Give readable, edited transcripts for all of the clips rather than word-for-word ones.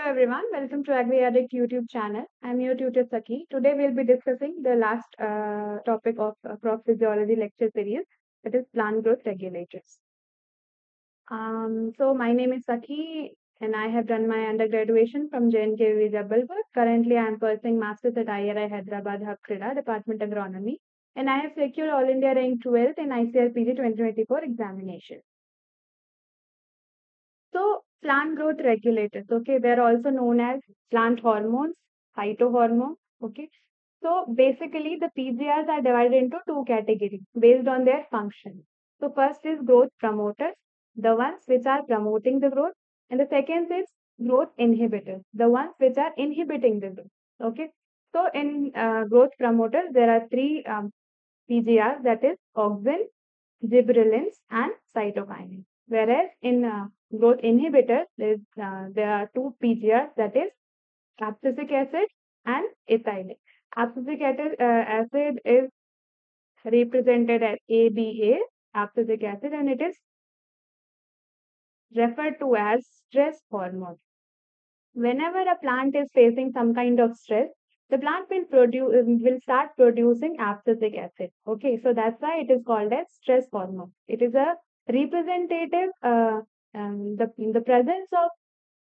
everyone, welcome to Agri Addict YouTube channel. I'm your tutor Sakhi. Today we'll be discussing the last topic of crop physiology lecture series, that is plant growth regulators. So my name is Sakhi and I have done my undergraduation from JNKV Jabalpur. Currently I am pursuing masters at IRI Hyderabad Hub Krida, Department of Agronomy, and I have secured All India rank 12th in ICRPG 2024 examination. So plant growth regulators, okay, they're also known as plant hormones, phytohormones, okay. So basically the PGRs are divided into two categories based on their function. So first is growth promoters, the ones which are promoting the growth, and the second is growth inhibitors, the ones which are inhibiting the growth, okay. So in growth promoters, there are three PGRs, that is auxin, gibberellins, and cytokinin. Whereas in growth inhibitors, there are two PGRs, that is abscisic acid and ethylene. Abscisic acid is represented as ABA, abscisic acid, and it is referred to as stress hormone. Whenever a plant is facing some kind of stress, the plant will start producing abscisic acid. Okay, so that's why it is called as stress hormone. It is a representative the presence of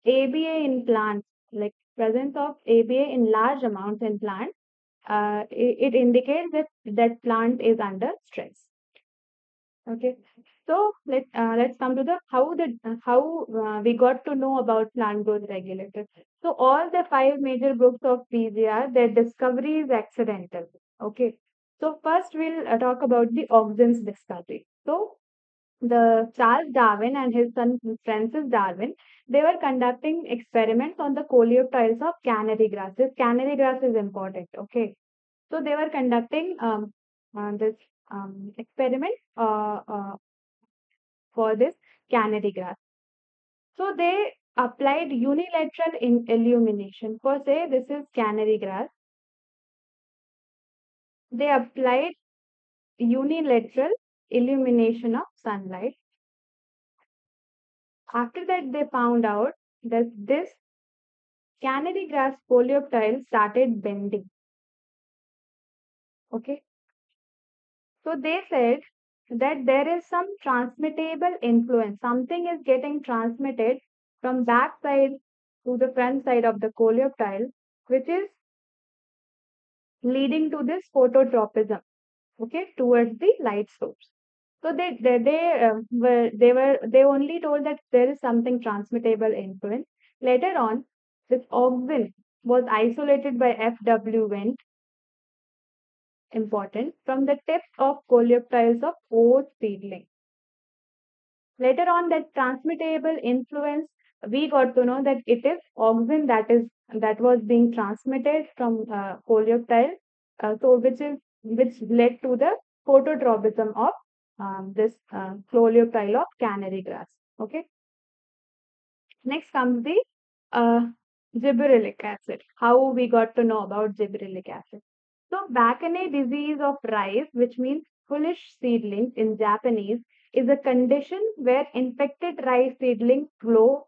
ABA in plants, like presence of ABA in large amounts in plants, it indicates that that plant is under stress. Okay, so let's come to the how we got to know about plant growth regulators. So all the five major groups of PGR, their discovery is accidental. Okay, so first we'll talk about the auxins discovery. So the Charles Darwin and his son Francis Darwin, they were conducting experiments on the coleoptiles of canary grass. This canary grass is important. Okay, so they were conducting this experiment for this canary grass. So they applied unilateral illumination. For say this is canary grass, they applied unilateral illumination of sunlight. After that, they found out that this canary grass coleoptile started bending. Okay, so they said that there is some transmittable influence. Something is getting transmitted from back side to the front side of the coleoptile, which is leading to this phototropism, okay, towards the light source. So they only told that there is something transmittable influence. Later on, this auxin was isolated by F.W. Wendt, important, from the tips of coleoptiles of oat seedling. Later on, that transmittable influence, we got to know that it is auxin that was being transmitted from coleoptile, so which led to the phototropism of this coleoptile of canary grass. Okay. Next comes the gibberellic acid. How we got to know about gibberellic acid? So Bakane disease of rice, which means foolish seedlings in Japanese, is a condition where infected rice seedlings grow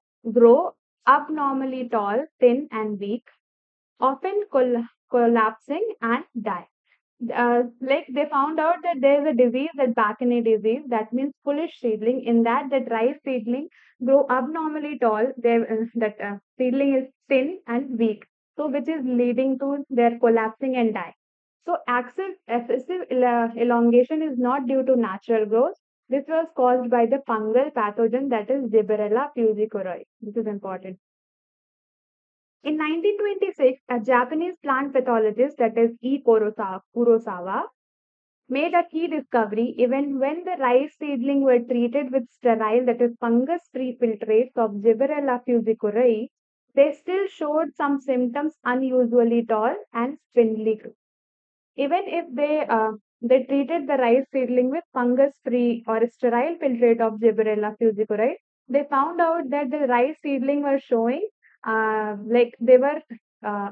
abnormally tall, thin, and weak, often collapsing and die. Like they found out that there is a disease, that Bakane disease, that means foolish seedling. In that rice seedling grow abnormally tall. That seedling is thin and weak, so which is leading to their collapsing and die. So excessive elongation is not due to natural growth. This was caused by the fungal pathogen, that is Gibberella fujikuroi. This is important. In 1926, a Japanese plant pathologist, that is Kurosawa, made a key discovery. Even when the rice seedling were treated with sterile, that is fungus-free filtrates of Gibberella fujikuroi, they still showed some symptoms: unusually tall and spindly growth. Even if they treated the rice seedling with fungus-free or sterile filtrate of Gibberella fujikuroi, they found out that the rice seedling were showing like they were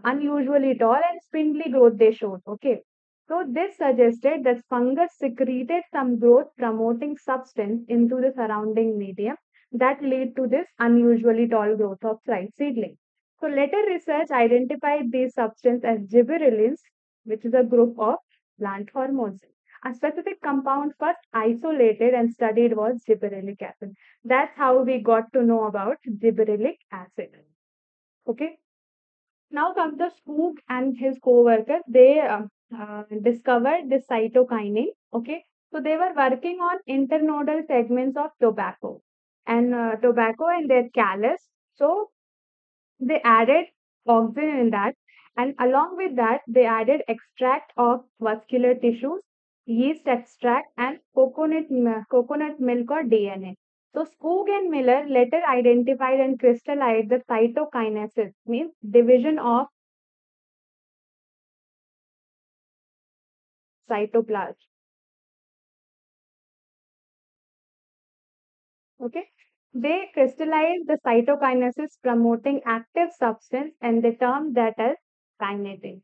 unusually tall and spindly growth they showed. Okay, so this suggested that fungus secreted some growth promoting substance into the surrounding medium that lead to this unusually tall growth of rice seedling. So later research identified these substances as gibberellins, which is a group of plant hormones. A specific compound first isolated and studied was gibberellic acid. That's how we got to know about gibberellic acid. Okay. Now comes the Skoog and his co-workers. They discovered the cytokinin. Okay, so they were working on internodal segments of tobacco and tobacco in their callus. So they added oxygen in that, and along with that, they added extract of vascular tissues, yeast extract, and coconut milk or DNA. So Skoog and Miller later identified and crystallized the cytokinesis, means division of cytoplasm. Okay. They crystallize the cytokinesis promoting active substance and they term that as kinetin.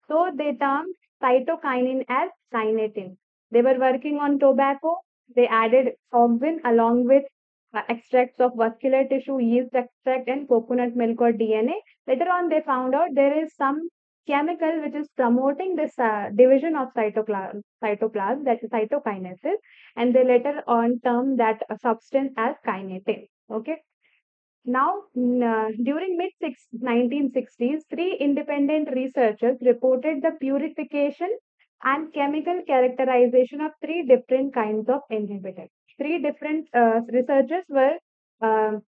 So they termed cytokinin as kinetin. They were working on tobacco. They added auxin along with extracts of vascular tissue, yeast extract, and coconut milk or DNA. Later on, they found out there is some chemical which is promoting this division of cytoplasm, that is cytokinesis, and they later on termed that substance as kinetin. Okay. Now, during mid 1960s, three independent researchers reported the purification and chemical characterization of three different kinds of inhibitors. Three different researchers were uh,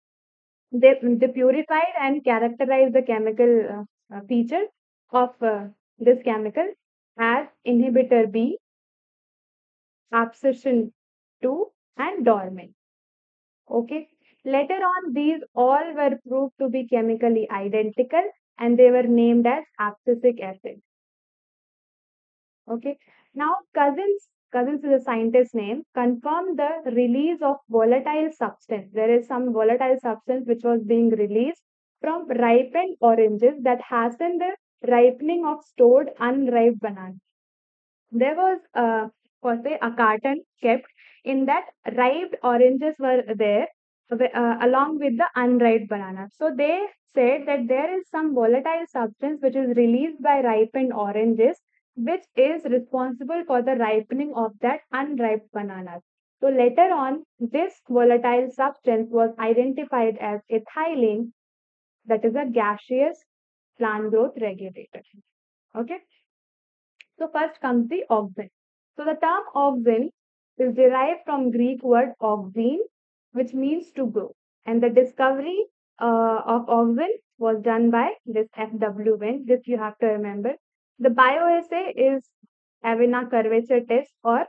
they purified and characterized the chemical features of this chemical as inhibitor B, abscission 2, and dormant. Okay. Later on, these all were proved to be chemically identical and they were named as abscisic acid. Okay. Now, Cousins is a scientist name, confirmed the release of volatile substance. There is some volatile substance which was being released from ripened oranges that hastened the ripening of stored unripe bananas. There was per se a carton kept in that ripe oranges were there along with the unripe bananas. So they said that there is some volatile substance which is released by ripened oranges, which is responsible for the ripening of that unripe bananas. So later on, this volatile substance was identified as ethylene, that is a gaseous plant growth regulator. Okay. So first comes the auxin. So the term auxin is derived from Greek word auxine, which means to grow. And the discovery of auxin was done by this F.W. Wynne. This you have to remember. The bioassay is Avena curvature test or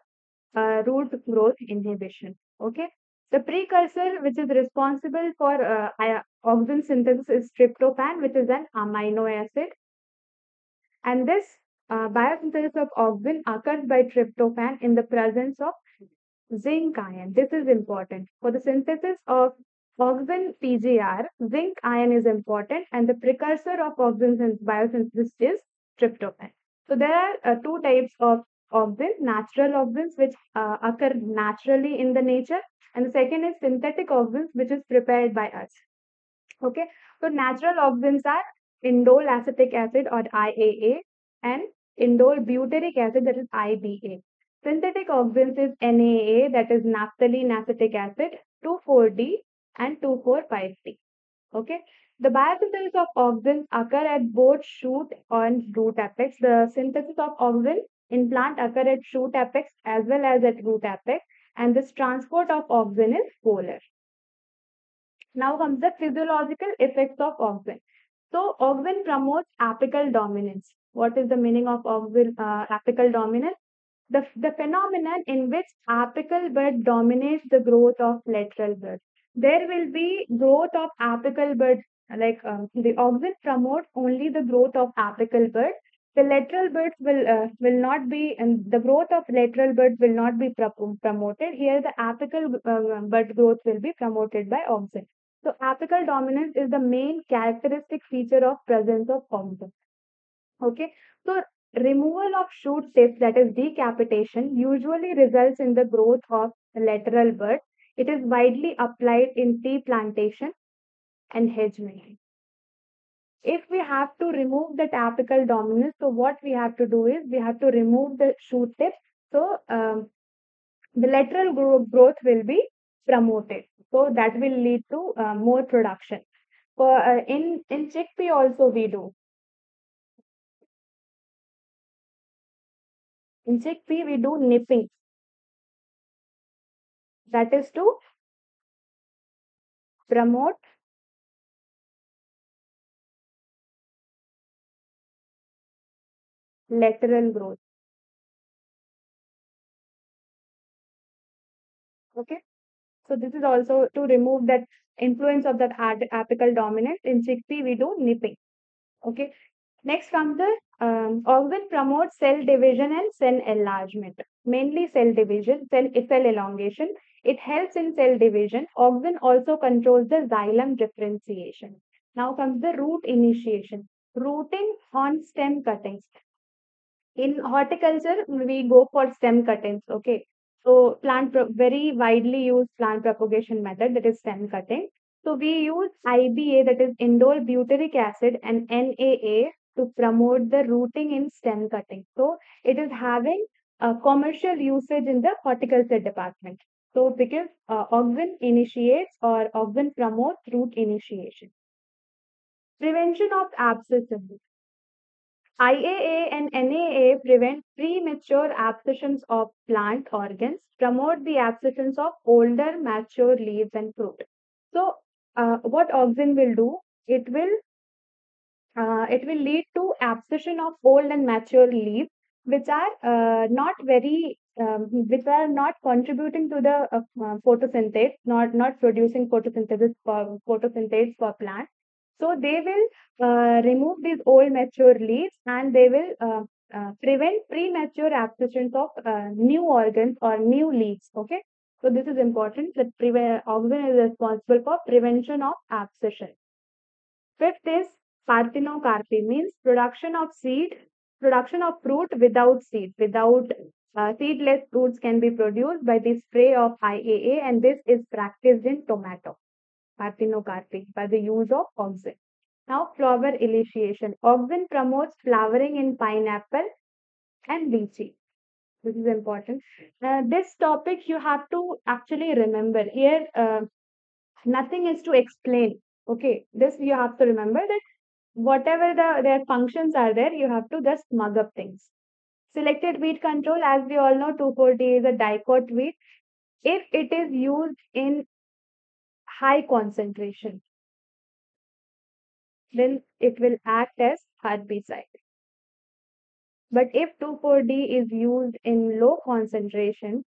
root growth inhibition. Okay. The precursor which is responsible for auxin synthesis is tryptophan, which is an amino acid. And this biosynthesis of auxin occurs by tryptophan in the presence of zinc ion. This is important. For the synthesis of auxin PGR, zinc ion is important and the precursor of auxin biosynthesis is tryptophan. So there are two types of auxin, natural auxins which occur naturally in the nature, and the second is synthetic auxins which is prepared by us. Okay, so natural auxins are indole acetic acid or IAA and indole butyric acid, that is IBA. Synthetic auxins is NAA, that is naphthalene acetic acid, 2,4-D and 2,4,5-D. Okay, the biosynthesis of auxins occur at both shoot and root apex. The synthesis of auxin in plant occur at shoot apex as well as at root apex, and this transport of auxin is polar. Now comes the physiological effects of auxin. So auxin promotes apical dominance. What is the meaning of auxin apical dominance? The phenomenon in which apical bud dominates the growth of lateral bud. There will be growth of apical bud, like the auxin promotes only the growth of apical bud. The lateral buds will not be, and the growth of lateral buds will not be promoted. Here, the apical bud growth will be promoted by auxin. So, apical dominance is the main characteristic feature of presence of auxin. Okay, so removal of shoot tips, that is decapitation, usually results in the growth of lateral bud. It is widely applied in tea plantation and hedge making. If we have to remove that apical dominance, so what we have to do is we have to remove the shoot tip. So the lateral growth will be promoted. So that will lead to more production. For in chickpea also we do. In chickpea we do nipping. That is to promote lateral growth. Okay. So this is also to remove that influence of that apical dominance. In chickpea we do nipping. Okay. Next comes the organ promotes cell division and cell enlargement. Mainly cell division, cell elongation. It helps in cell division. Organ also controls the xylem differentiation. Now comes the root initiation. Rooting on stem cuttings. In horticulture, we go for stem cuttings. Okay. So very widely used plant propagation method, that is stem cutting. So we use IBA, that is indole butyric acid, and NAA to promote the rooting in stem cutting. So it is having a commercial usage in the horticulture department. So because auxin initiates or auxin promotes root initiation. Prevention of abscesses. IAA and NAA prevent premature abscissions of plant organs, promote the abscissions of older mature leaves and fruit. So, what auxin will do? It will lead to abscission of old and mature leaves, which are which are not contributing to the photosynthese, not producing photosynthese for plants. So they will remove these old mature leaves, and they will prevent premature abscissions of new organs or new leaves. Okay, so this is important. That auxin is responsible for prevention of abscission. Fifth is parthenocarpy, means production of fruit without seed. Without seedless fruits can be produced by the spray of IAA, and this is practiced in tomato. Parthenocarpy by the use of auxin. Now, flower initiation. Auxin promotes flowering in pineapple and lychee. This is important. This topic you have to actually remember. Here, nothing is to explain. Okay, this you have to remember that whatever their functions are there, you have to just mug up things. Selected weed control, as we all know, 2,4-D is a dicot weed. If it is used in high concentration, then it will act as herbicide. But if 2,4-D is used in low concentration,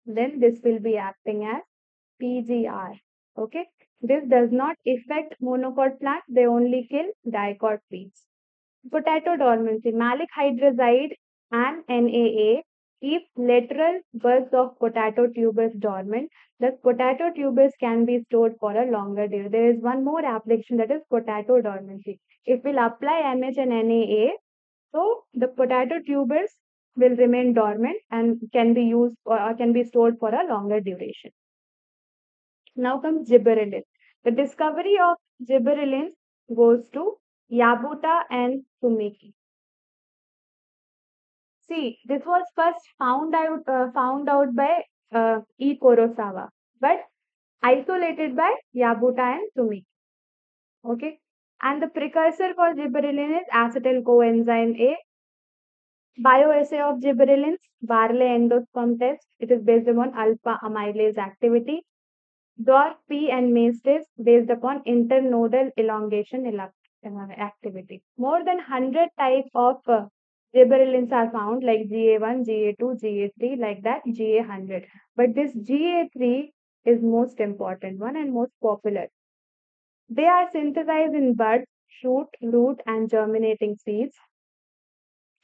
then this will be acting as PGR. Okay, this does not affect monocot plant, they only kill dicot weeds. Potato dormancy. Malic hydrazide and NAA keep lateral buds of potato tubers dormant. Thus, potato tubers can be stored for a longer day. There is one more application, that is potato dormancy. If we'll apply MH and NAA, so the potato tubers will remain dormant and can be used or can be stored for a longer duration. Now comes gibberellin. The discovery of gibberellin goes to Yabuta and Sumiki. See, this was first found out by E. Kurosawa, but isolated by Yabuta and Sumiki. Okay, and the precursor for gibberellin is acetyl coenzyme A. Bioassay of gibberellins, Barley endosperm test. It is based upon alpha amylase activity. Dwarf P and Mace test based upon internodal elongation activity. More than 100 types of gibberellins are found, like GA1, GA2, GA3, like that, GA100. But this GA3 is most important one and most popular. They are synthesized in buds, shoot, root, and germinating seeds.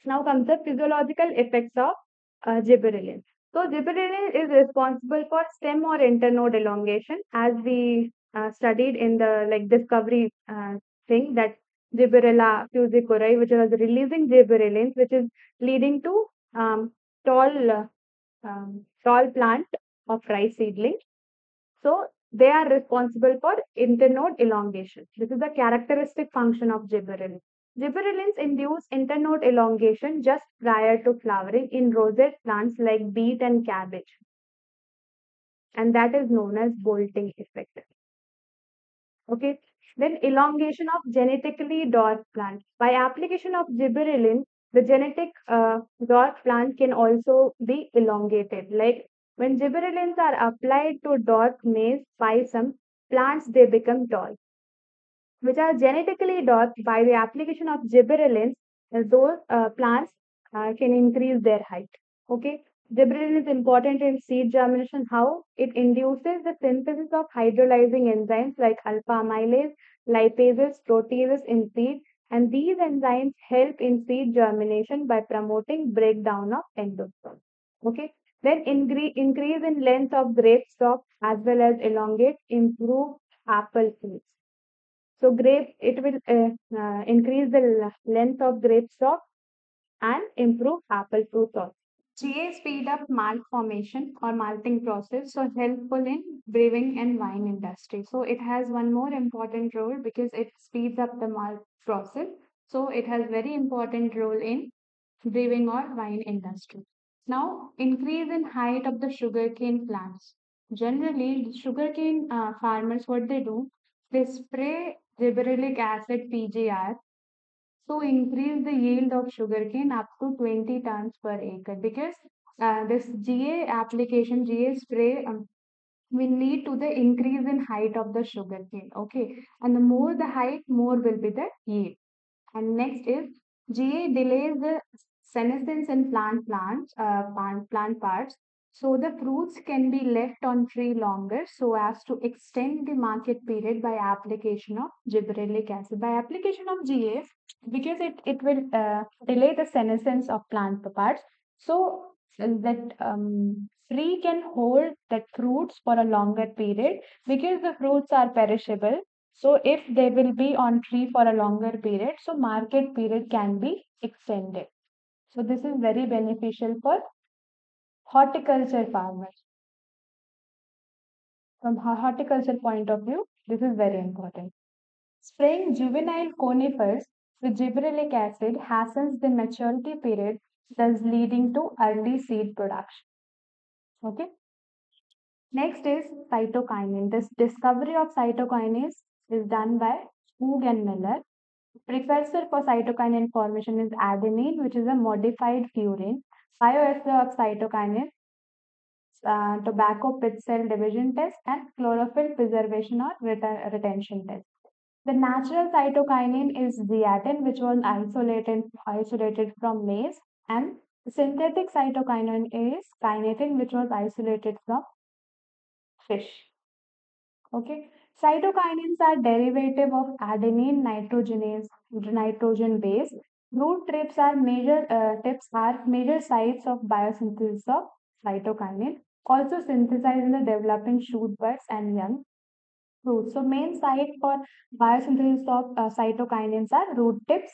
Now comes the physiological effects of gibberellin. So gibberellin is responsible for stem or internode elongation, as we studied in the discovery thing, that Gibberella fusiculae, which was releasing gibberellins, which is leading to tall tall plant of rice seedling. So They are responsible for internode elongation. This is the characteristic function of gibberellin. Gibberellins induce internode elongation just prior to flowering in rosette plants like beet and cabbage, and that is known as bolting effect. Okay. Then elongation of genetically dwarf plant. By application of gibberellin, the genetic dwarf plant can also be elongated. Like when gibberellins are applied to dwarf maize by some plants, they become tall, which are genetically dwarfed by the application of gibberellins. Those plants can increase their height. Okay. Gibberellin is important in seed germination. How? It induces the synthesis of hydrolyzing enzymes like alpha amylase, lipases, proteases in seed, and these enzymes help in seed germination by promoting breakdown of endosperm. Okay. Then increase in length of grape stalk as well as elongate, improve apple fruits. So grape, it will increase the length of grape stalk and improve apple fruit also. GA speed up malt formation or malting process, so helpful in brewing and wine industry. So it has one more important role because it speeds up the malt process. So it has very important role in brewing or wine industry. Now, increase in height of the sugarcane plants. Generally, sugarcane farmers, what they do, they spray gibberellic acid (PGR) to increase the yield of sugarcane up to 20 tons per acre because this GA application, GA spray will lead to the increase in height of the sugarcane. Okay, and the more the height, more will be the yield. And next is GA delays the senescence in plant parts. So the fruits can be left on tree longer so as to extend the market period by application of gibberellic acid. By application of GA, because it will delay the senescence of plant parts. So that tree can hold that fruits for a longer period because the fruits are perishable. So if they will be on tree for a longer period, so market period can be extended. So this is very beneficial for horticulture farmers. From horticulture point of view, this is very important. Spraying juvenile conifers with gibberellic acid hastens the maturity period, thus leading to early seed production. Okay. Next is cytokinin. This discovery of cytokinase is done by Hoog and Miller. Precursor for cytokinin formation is adenine, which is a modified furin. Bioassay of cytokinin, tobacco pit cell division test, and chlorophyll preservation or retention test. The natural cytokinin is zeatin, which was isolated from maize, and the synthetic cytokinin is kinetin, which was isolated from fish. Okay. Cytokinins are derivative of adenine nitrogenase, nitrogen base. Root tips are major sites of biosynthesis of cytokinin, also synthesized in the developing shoot buds and young fruits. So main site for biosynthesis of cytokinins are root tips,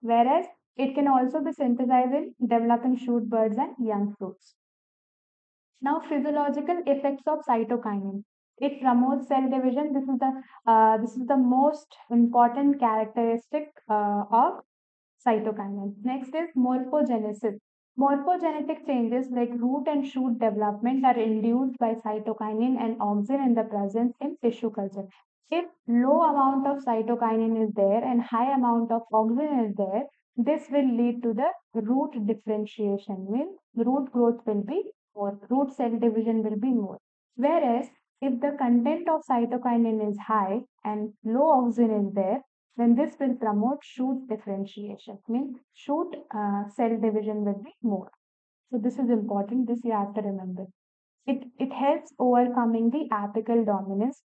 whereas it can also be synthesized in developing shoot buds and young fruits. Now, physiological effects of cytokinin. It promotes cell division. This is the most important characteristic of cytokinin. Next is morphogenesis. Morphogenetic changes like root and shoot development are induced by cytokinin and auxin in the presence in tissue culture. If low amount of cytokinin is there and high amount of auxin is there, this will lead to the root differentiation. Means root growth will be more, root cell division will be more. Whereas if the content of cytokinin is high and low auxin is there, then this will promote shoot differentiation. Means shoot cell division will be more. So this is important. This you have to remember. It helps overcoming the apical dominance.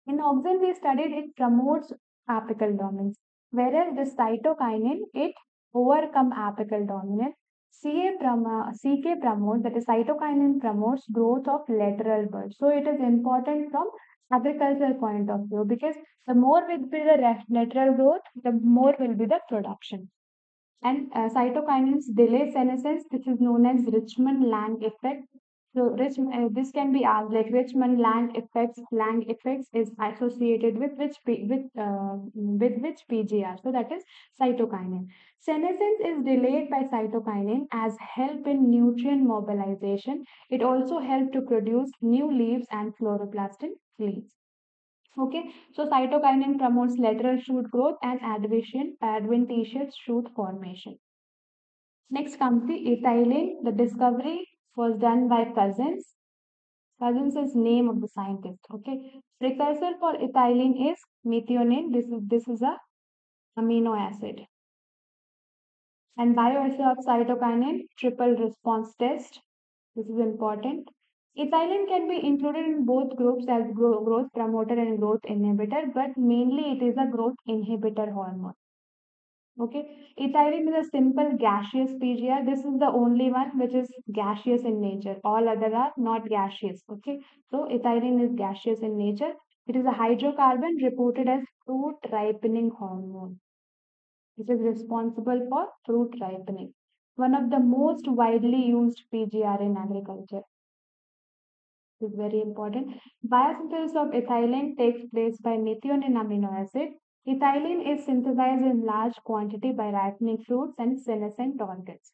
In auxin, we studied it promotes apical dominance, whereas the cytokinin it overcome apical dominance. CK promotes, that is cytokinin promotes growth of lateral buds. So it is important from agricultural point of view because the more will be the lateral growth, the more will be the production. And cytokinins delay senescence. This is known as Richmond-Lang effect. So this can be asked like Richmond Lang effects is associated with with which PGR. So that is cytokinin. Senescence is delayed by cytokinin as help in nutrient mobilization. It also help to produce new leaves and chloroplast in leaves. Okay, so cytokinin promotes lateral shoot growth and adventitious shoot formation. Next comes the ethylene. The discovery was done by Cousins. Cousins is name of the scientist. Okay. Precursor for ethylene is methionine. This is a amino acid. And bioassay of cytokinin triple response test. This is important. Ethylene can be included in both groups as growth promoter and growth inhibitor, but mainly it is a growth inhibitor hormone. Okay, ethylene is a simple gaseous PGR. This is the only one which is gaseous in nature. All other are not gaseous. Okay, so ethylene is gaseous in nature. It is a hydrocarbon reported as fruit ripening hormone. It is responsible for fruit ripening. One of the most widely used PGR in agriculture. This is very important. Biosynthesis of ethylene takes place by methionine amino acid. Ethylene is synthesized in large quantity by ripening fruits and senescent organs.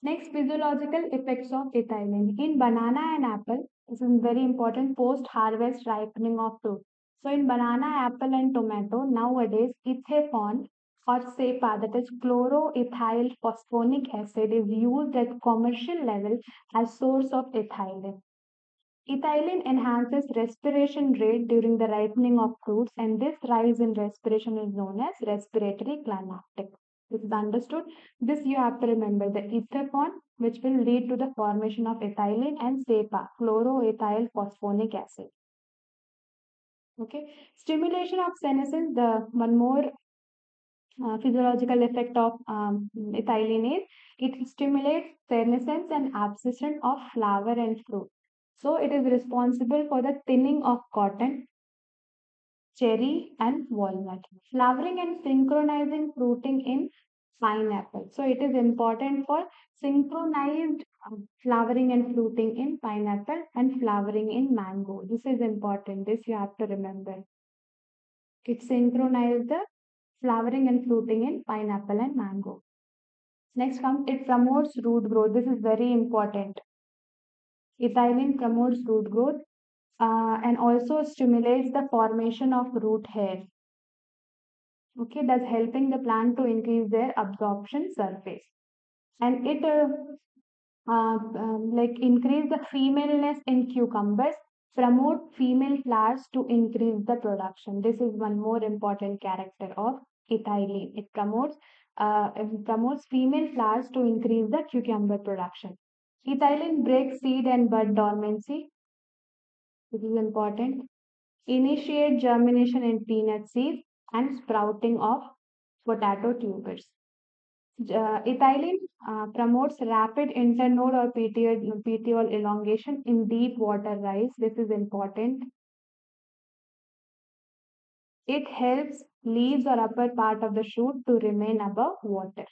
Next, physiological effects of ethylene. In banana and apple, this is very important, post-harvest ripening of fruit. So in banana, apple and tomato, nowadays, ethepon or SEPA, that is chloroethyl phosphonic acid, is used at commercial level as source of ethylene. Ethylene enhances respiration rate during the ripening of fruits, and this rise in respiration is known as respiratory climactic. This is understood. This you have to remember the ethepon, which will lead to the formation of ethylene, and SEPA, chloroethyl phosphonic acid. Okay. Stimulation of senescence, the one more physiological effect of ethylene is it stimulates senescence and abscission of flower and fruit. So it is responsible for the thinning of cotton, cherry, and walnut. Flowering and synchronizing fruiting in pineapple. So it is important for synchronized flowering and fruiting in pineapple and flowering in mango. This is important. This you have to remember. It synchronizes the flowering and fruiting in pineapple and mango. Next comes it promotes root growth. This is very important. Ethylene promotes root growth and also stimulates the formation of root hair. Okay, thus helping the plant to increase their absorption surface. And it like increase the femaleness in cucumbers, promote female flowers to increase the production. This is one more important character of ethylene. It promotes female flowers to increase the cucumber production. Ethylene breaks seed and bud dormancy. This is important. Initiate germination in peanut seeds and sprouting of potato tubers. Ethylene promotes rapid internode or petiole elongation in deep water rice. This is important. It helps leaves or upper part of the shoot to remain above water.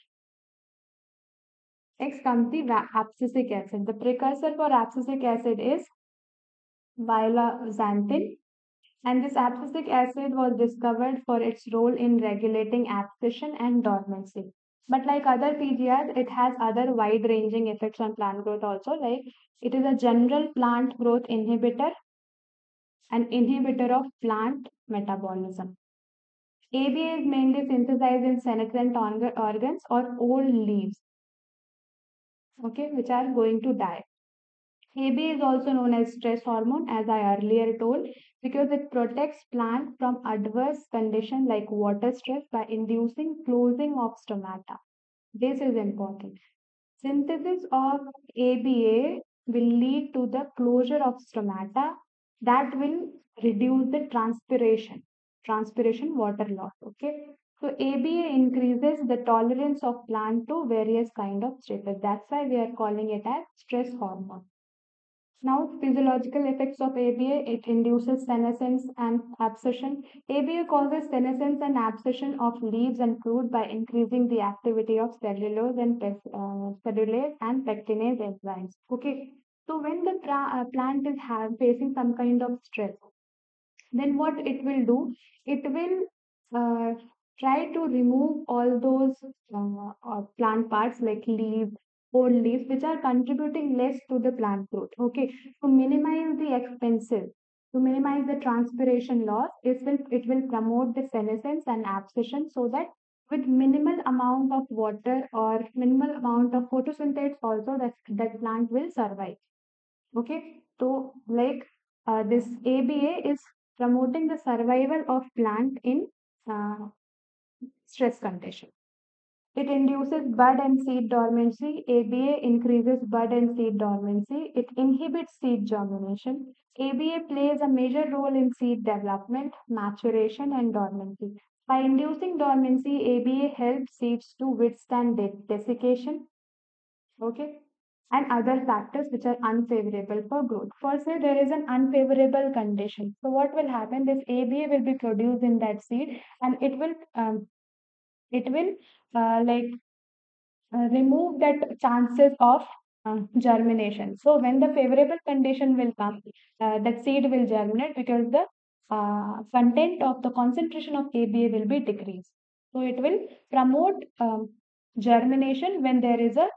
Next comes the abscisic acid. The precursor for abscisic acid is violazantin, and this abscisic acid was discovered for its role in regulating abscission and dormancy. But like other PGRs, it has other wide-ranging effects on plant growth also. Like it is a general plant growth inhibitor, an inhibitor of plant metabolism. ABA is mainly synthesized in senescent organs or old leaves, okay, which are going to die. ABA is also known as stress hormone, as I earlier told, because it protects plant from adverse conditions like water stress by inducing closing of stomata. This is important. Synthesis of ABA will lead to the closure of stomata that will reduce the transpiration water loss. Okay. So ABA increases the tolerance of plant to various kind of stresses. That's why we are calling it as stress hormone. Now, physiological effects of ABA, it induces senescence and abscission. ABA causes senescence and abscission of leaves and fruit by increasing the activity of cellulase and pectinase enzymes. Okay, so when the plant is facing some kind of stress, then what it will do, it will uh, try to remove all those plant parts like leaves, old leaves, which are contributing less to the plant growth. Okay, to minimize the expenses, to minimize the transpiration loss, it will promote the senescence and abscission, so that with minimal amount of water or minimal amount of photosynthesis also, that plant will survive. Okay, so like this ABA is promoting the survival of plant in uh, stress condition. It induces bud and seed dormancy. ABA increases bud and seed dormancy. It inhibits seed germination. ABA plays a major role in seed development, maturation, and dormancy. By inducing dormancy, ABA helps seeds to withstand desiccation, okay, and other factors which are unfavorable for growth. For say there is an unfavorable condition, so what will happen, this ABA will be produced in that seed, and it will like remove that chances of germination. So when the favorable condition will come, that seed will germinate because the content of the concentration of ABA will be decreased. So it will promote germination when there is a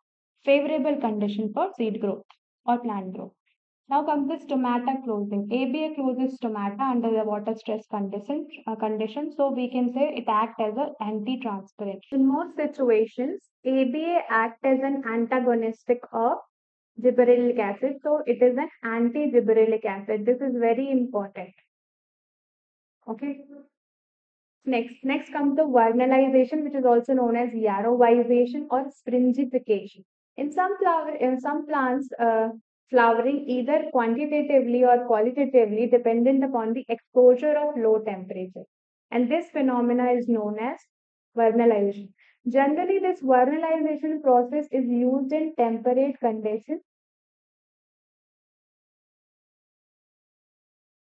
favorable condition for seed growth or plant growth. Now comes the stomata closing. ABA closes stomata under the water stress condition. So we can say it acts as an anti-transpirant. In most situations, ABA acts as an antagonistic of gibberellic acid. So it is an anti-gibberellic acid. This is very important. Okay. Next comes the vernalization, which is also known as yarovization or springification. In some plants, flowering either quantitatively or qualitatively dependent upon the exposure of low temperature. And this phenomena is known as vernalization. Generally, this vernalization process is used in temperate conditions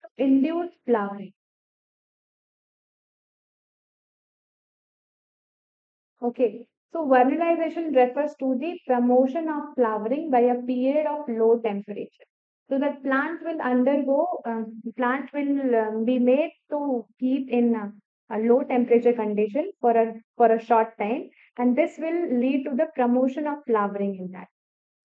to induce flowering. Okay, so vernalization refers to the promotion of flowering by a period of low temperature. So the plant will be made to keep in a low temperature condition for a short time, and this will lead to the promotion of flowering in that.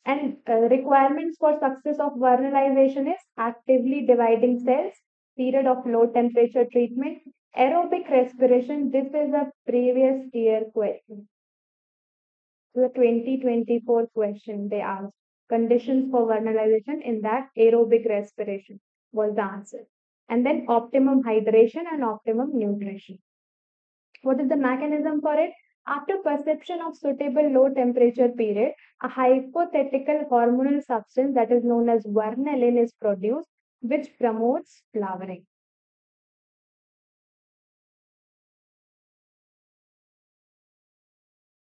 And requirements for success of vernalization is actively dividing cells, period of low temperature treatment, aerobic respiration. This is a previous year question. So the 2024 question they asked. Conditions for vernalization, in that aerobic respiration was the answer. And then optimum hydration and optimum nutrition. What is the mechanism for it? After perception of suitable low temperature period, a hypothetical hormonal substance that is known as vernalin is produced, which promotes flowering.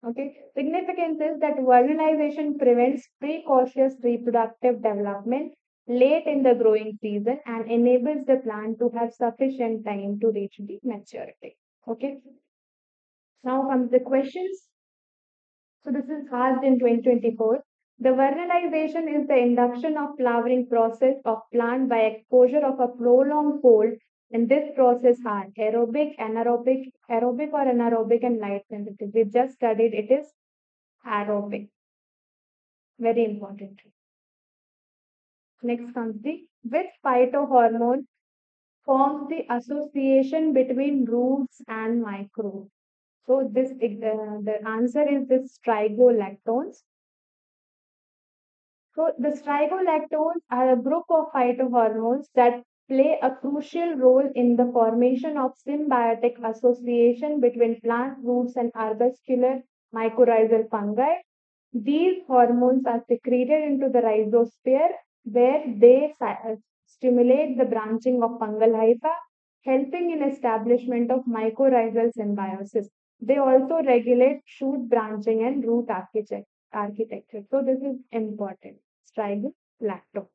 Okay. Significance is that vernalization prevents precocious reproductive development late in the growing season and enables the plant to have sufficient time to reach the maturity. Okay. Now comes the questions. So this is asked in 2024. The vernalization is the induction of flowering process of plant by exposure of a prolonged cold. And this process are aerobic or anaerobic and light sensitive. We just studied it is aerobic. Very important. Next comes the which phytohormone forms the association between roots and microbes. So the answer is this strigolactones. So the strigolactones are a group of phytohormones that play a crucial role in the formation of symbiotic association between plant roots and arbuscular mycorrhizal fungi. These hormones are secreted into the rhizosphere where they stimulate the branching of fungal hypha, helping in establishment of mycorrhizal symbiosis. They also regulate shoot branching and root architecture. So this is important. Strigo lactose.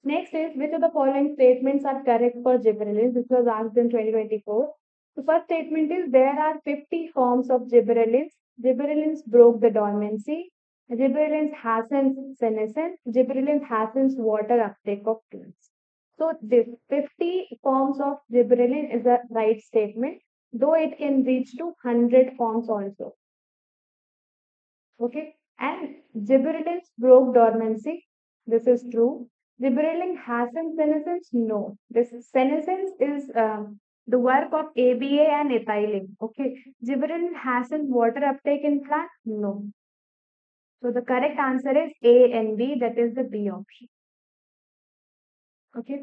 Next is, which of the following statements are correct for gibberellins? This was asked in 2024. The first statement is, there are 50 forms of gibberellins. Gibberellins broke the dormancy. Gibberellins hasten senescence. Gibberellins hastens water uptake of plants. So this 50 forms of gibberellin is a right statement, though it can reach to 100 forms also. Okay, and gibberellins broke dormancy. This is true. Gibberellin hasn't senescence. No, this senescence is the work of ABA and ethylene. Okay, gibberellin hasn't water uptake in plant. No. So the correct answer is A and B. That is the B option. Okay.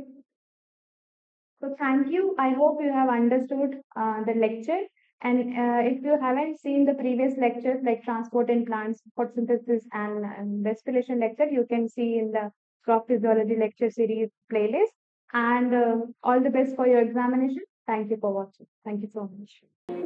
So thank you. I hope you have understood the lecture. And if you haven't seen the previous lectures like transport in plants, photosynthesis and respiration lecture, you can see in the crop physiology lecture series playlist. And all the best for your examination. Thank you for watching. Thank you so much.